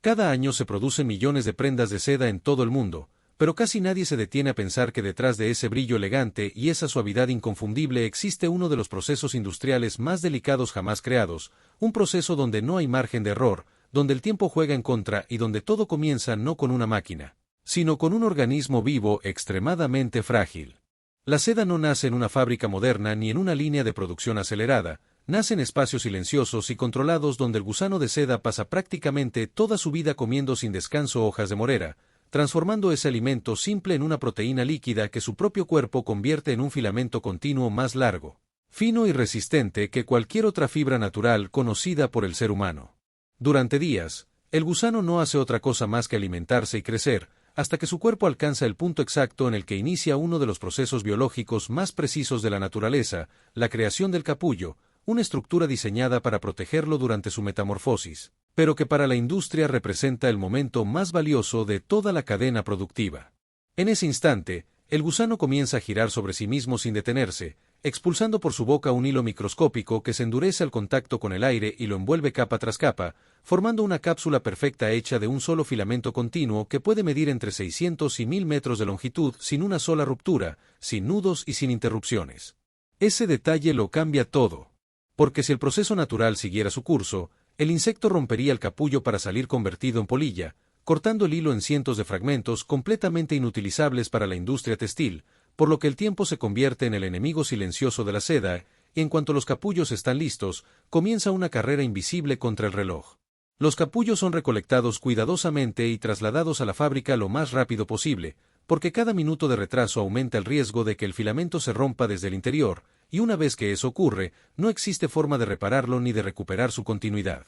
Cada año se producen millones de prendas de seda en todo el mundo, pero casi nadie se detiene a pensar que detrás de ese brillo elegante y esa suavidad inconfundible existe uno de los procesos industriales más delicados jamás creados, un proceso donde no hay margen de error, donde el tiempo juega en contra y donde todo comienza no con una máquina, sino con un organismo vivo extremadamente frágil. La seda no nace en una fábrica moderna ni en una línea de producción acelerada, nace en espacios silenciosos y controlados donde el gusano de seda pasa prácticamente toda su vida comiendo sin descanso hojas de morera, transformando ese alimento simple en una proteína líquida que su propio cuerpo convierte en un filamento continuo más largo, fino y resistente que cualquier otra fibra natural conocida por el ser humano. Durante días, el gusano no hace otra cosa más que alimentarse y crecer, hasta que su cuerpo alcanza el punto exacto en el que inicia uno de los procesos biológicos más precisos de la naturaleza, la creación del capullo, una estructura diseñada para protegerlo durante su metamorfosis, pero que para la industria representa el momento más valioso de toda la cadena productiva. En ese instante, el gusano comienza a girar sobre sí mismo sin detenerse, expulsando por su boca un hilo microscópico que se endurece al contacto con el aire y lo envuelve capa tras capa, formando una cápsula perfecta hecha de un solo filamento continuo que puede medir entre 600 y 1000 metros de longitud sin una sola ruptura, sin nudos y sin interrupciones. Ese detalle lo cambia todo. Porque si el proceso natural siguiera su curso, el insecto rompería el capullo para salir convertido en polilla, cortando el hilo en cientos de fragmentos completamente inutilizables para la industria textil, por lo que el tiempo se convierte en el enemigo silencioso de la seda, y en cuanto los capullos están listos, comienza una carrera invisible contra el reloj. Los capullos son recolectados cuidadosamente y trasladados a la fábrica lo más rápido posible, porque cada minuto de retraso aumenta el riesgo de que el filamento se rompa desde el interior, y una vez que eso ocurre, no existe forma de repararlo ni de recuperar su continuidad.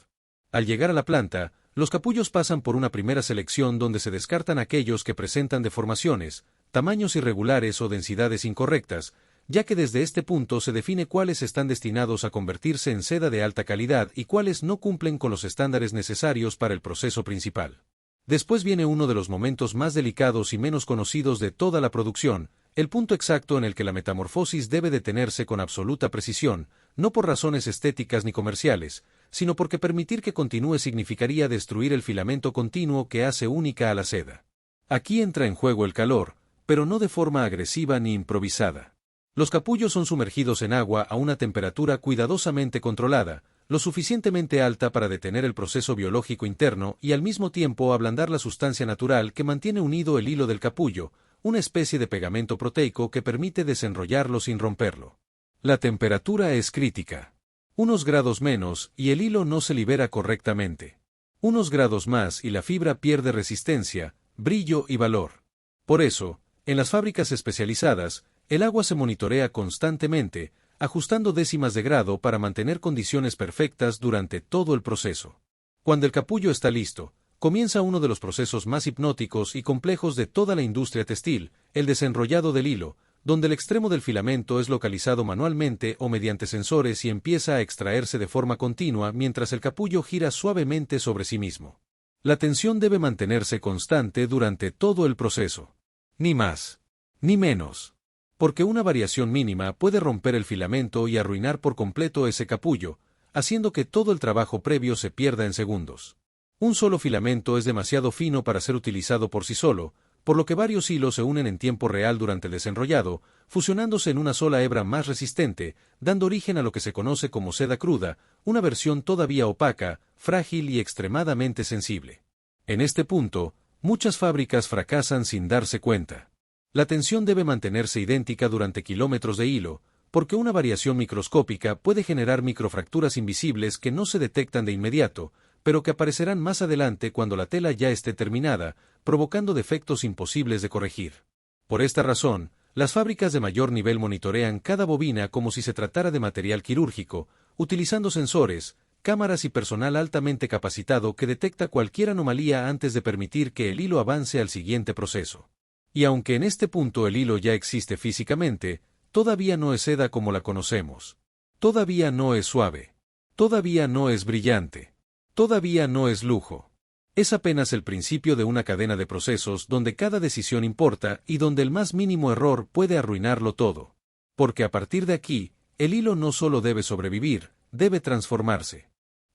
Al llegar a la planta, los capullos pasan por una primera selección donde se descartan aquellos que presentan deformaciones, tamaños irregulares o densidades incorrectas, ya que desde este punto se define cuáles están destinados a convertirse en seda de alta calidad y cuáles no cumplen con los estándares necesarios para el proceso principal. Después viene uno de los momentos más delicados y menos conocidos de toda la producción, el punto exacto en el que la metamorfosis debe detenerse con absoluta precisión, no por razones estéticas ni comerciales, sino porque permitir que continúe significaría destruir el filamento continuo que hace única a la seda. Aquí entra en juego el calor, pero no de forma agresiva ni improvisada. Los capullos son sumergidos en agua a una temperatura cuidadosamente controlada, lo suficientemente alta para detener el proceso biológico interno y al mismo tiempo ablandar la sustancia natural que mantiene unido el hilo del capullo, una especie de pegamento proteico que permite desenrollarlo sin romperlo. La temperatura es crítica. Unos grados menos y el hilo no se libera correctamente. Unos grados más y la fibra pierde resistencia, brillo y valor. Por eso, en las fábricas especializadas, el agua se monitorea constantemente, ajustando décimas de grado para mantener condiciones perfectas durante todo el proceso. Cuando el capullo está listo, comienza uno de los procesos más hipnóticos y complejos de toda la industria textil, el desenrollado del hilo, donde el extremo del filamento es localizado manualmente o mediante sensores y empieza a extraerse de forma continua mientras el capullo gira suavemente sobre sí mismo. La tensión debe mantenerse constante durante todo el proceso. Ni más, ni menos. Porque una variación mínima puede romper el filamento y arruinar por completo ese capullo, haciendo que todo el trabajo previo se pierda en segundos. Un solo filamento es demasiado fino para ser utilizado por sí solo, por lo que varios hilos se unen en tiempo real durante el desenrollado, fusionándose en una sola hebra más resistente, dando origen a lo que se conoce como seda cruda, una versión todavía opaca, frágil y extremadamente sensible. En este punto, muchas fábricas fracasan sin darse cuenta. La tensión debe mantenerse idéntica durante kilómetros de hilo, porque una variación microscópica puede generar microfracturas invisibles que no se detectan de inmediato, pero que aparecerán más adelante cuando la tela ya esté terminada, provocando defectos imposibles de corregir. Por esta razón, las fábricas de mayor nivel monitorean cada bobina como si se tratara de material quirúrgico, utilizando sensores, cámaras y personal altamente capacitado que detecta cualquier anomalía antes de permitir que el hilo avance al siguiente proceso. Y aunque en este punto el hilo ya existe físicamente, todavía no es seda como la conocemos. Todavía no es suave. Todavía no es brillante. Todavía no es lujo. Es apenas el principio de una cadena de procesos donde cada decisión importa y donde el más mínimo error puede arruinarlo todo. Porque a partir de aquí, el hilo no solo debe sobrevivir, debe transformarse.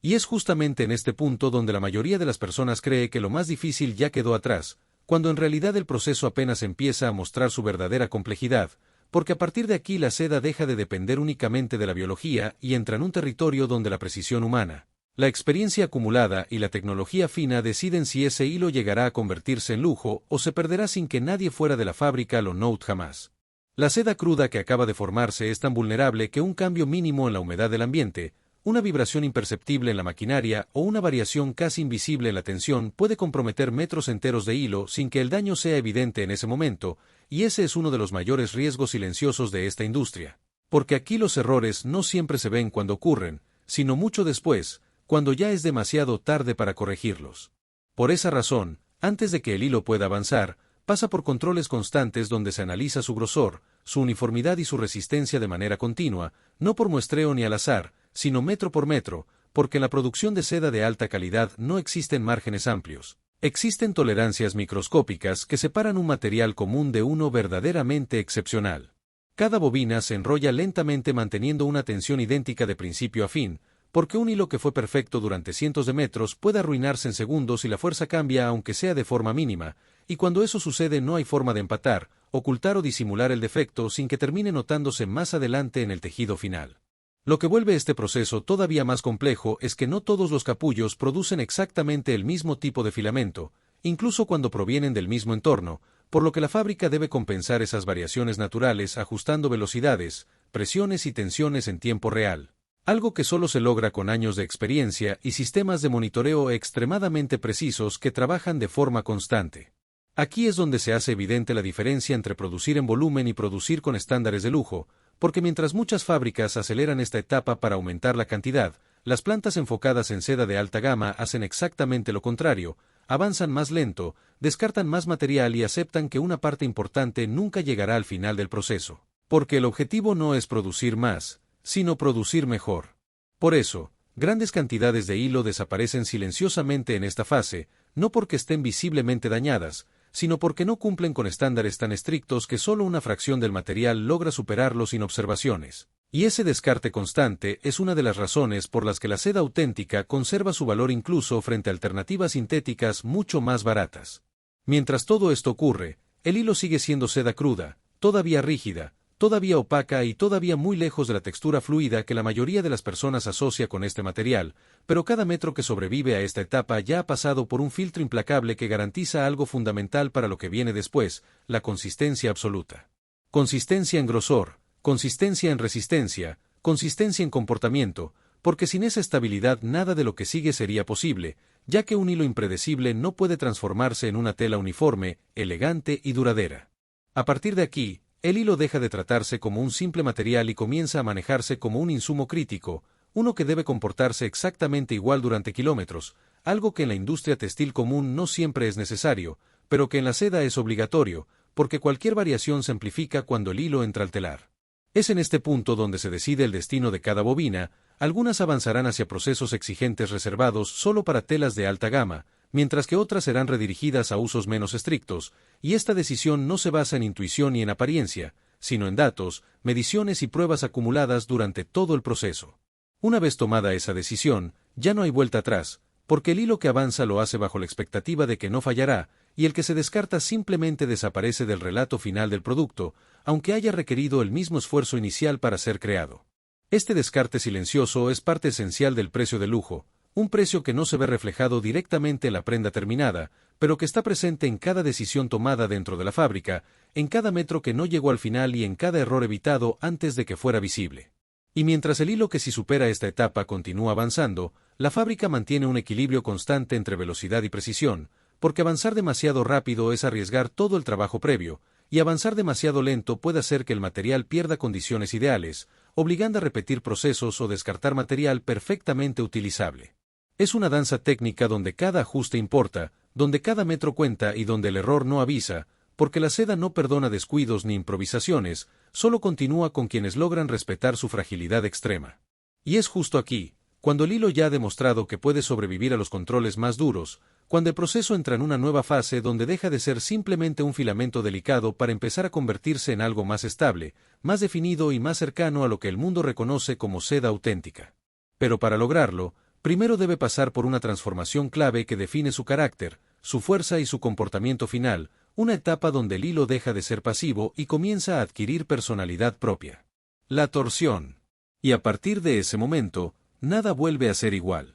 Y es justamente en este punto donde la mayoría de las personas cree que lo más difícil ya quedó atrás, cuando en realidad el proceso apenas empieza a mostrar su verdadera complejidad, porque a partir de aquí la seda deja de depender únicamente de la biología y entra en un territorio donde la precisión humana, la experiencia acumulada y la tecnología fina deciden si ese hilo llegará a convertirse en lujo o se perderá sin que nadie fuera de la fábrica lo note jamás. La seda cruda que acaba de formarse es tan vulnerable que un cambio mínimo en la humedad del ambiente, una vibración imperceptible en la maquinaria o una variación casi invisible en la tensión puede comprometer metros enteros de hilo sin que el daño sea evidente en ese momento, y ese es uno de los mayores riesgos silenciosos de esta industria. Porque aquí los errores no siempre se ven cuando ocurren, sino mucho después, cuando ya es demasiado tarde para corregirlos. Por esa razón, antes de que el hilo pueda avanzar, pasa por controles constantes donde se analiza su grosor, su uniformidad y su resistencia de manera continua, no por muestreo ni al azar, sino metro por metro, porque en la producción de seda de alta calidad no existen márgenes amplios. Existen tolerancias microscópicas que separan un material común de uno verdaderamente excepcional. Cada bobina se enrolla lentamente manteniendo una tensión idéntica de principio a fin, porque un hilo que fue perfecto durante cientos de metros puede arruinarse en segundos si la fuerza cambia aunque sea de forma mínima, y cuando eso sucede no hay forma de empatar, ocultar o disimular el defecto sin que termine notándose más adelante en el tejido final. Lo que vuelve este proceso todavía más complejo es que no todos los capullos producen exactamente el mismo tipo de filamento, incluso cuando provienen del mismo entorno, por lo que la fábrica debe compensar esas variaciones naturales ajustando velocidades, presiones y tensiones en tiempo real. Algo que solo se logra con años de experiencia y sistemas de monitoreo extremadamente precisos que trabajan de forma constante. Aquí es donde se hace evidente la diferencia entre producir en volumen y producir con estándares de lujo, porque mientras muchas fábricas aceleran esta etapa para aumentar la cantidad, las plantas enfocadas en seda de alta gama hacen exactamente lo contrario, avanzan más lento, descartan más material y aceptan que una parte importante nunca llegará al final del proceso, porque el objetivo no es producir más, sino producir mejor. Por eso, grandes cantidades de hilo desaparecen silenciosamente en esta fase, no porque estén visiblemente dañadas, sino porque no cumplen con estándares tan estrictos que solo una fracción del material logra superarlos sin observaciones. Y ese descarte constante es una de las razones por las que la seda auténtica conserva su valor incluso frente a alternativas sintéticas mucho más baratas. Mientras todo esto ocurre, el hilo sigue siendo seda cruda, todavía rígida, todavía opaca y todavía muy lejos de la textura fluida que la mayoría de las personas asocia con este material, pero cada metro que sobrevive a esta etapa ya ha pasado por un filtro implacable que garantiza algo fundamental para lo que viene después, la consistencia absoluta. Consistencia en grosor, consistencia en resistencia, consistencia en comportamiento, porque sin esa estabilidad nada de lo que sigue sería posible, ya que un hilo impredecible no puede transformarse en una tela uniforme, elegante y duradera. A partir de aquí, el hilo deja de tratarse como un simple material y comienza a manejarse como un insumo crítico, uno que debe comportarse exactamente igual durante kilómetros, algo que en la industria textil común no siempre es necesario, pero que en la seda es obligatorio, porque cualquier variación se amplifica cuando el hilo entra al telar. Es en este punto donde se decide el destino de cada bobina, algunas avanzarán hacia procesos exigentes reservados solo para telas de alta gama, mientras que otras serán redirigidas a usos menos estrictos, y esta decisión no se basa en intuición ni en apariencia, sino en datos, mediciones y pruebas acumuladas durante todo el proceso. Una vez tomada esa decisión, ya no hay vuelta atrás, porque el hilo que avanza lo hace bajo la expectativa de que no fallará, y el que se descarta simplemente desaparece del relato final del producto, aunque haya requerido el mismo esfuerzo inicial para ser creado. Este descarte silencioso es parte esencial del precio de lujo, un precio que no se ve reflejado directamente en la prenda terminada, pero que está presente en cada decisión tomada dentro de la fábrica, en cada metro que no llegó al final y en cada error evitado antes de que fuera visible. Y mientras el hilo que sí supera esta etapa continúa avanzando, la fábrica mantiene un equilibrio constante entre velocidad y precisión, porque avanzar demasiado rápido es arriesgar todo el trabajo previo, y avanzar demasiado lento puede hacer que el material pierda condiciones ideales, obligando a repetir procesos o descartar material perfectamente utilizable. Es una danza técnica donde cada ajuste importa, donde cada metro cuenta y donde el error no avisa, porque la seda no perdona descuidos ni improvisaciones, solo continúa con quienes logran respetar su fragilidad extrema. Y es justo aquí, cuando el hilo ya ha demostrado que puede sobrevivir a los controles más duros, cuando el proceso entra en una nueva fase donde deja de ser simplemente un filamento delicado para empezar a convertirse en algo más estable, más definido y más cercano a lo que el mundo reconoce como seda auténtica. Pero para lograrlo, primero debe pasar por una transformación clave que define su carácter, su fuerza y su comportamiento final, una etapa donde el hilo deja de ser pasivo y comienza a adquirir personalidad propia. La torsión. Y a partir de ese momento, nada vuelve a ser igual.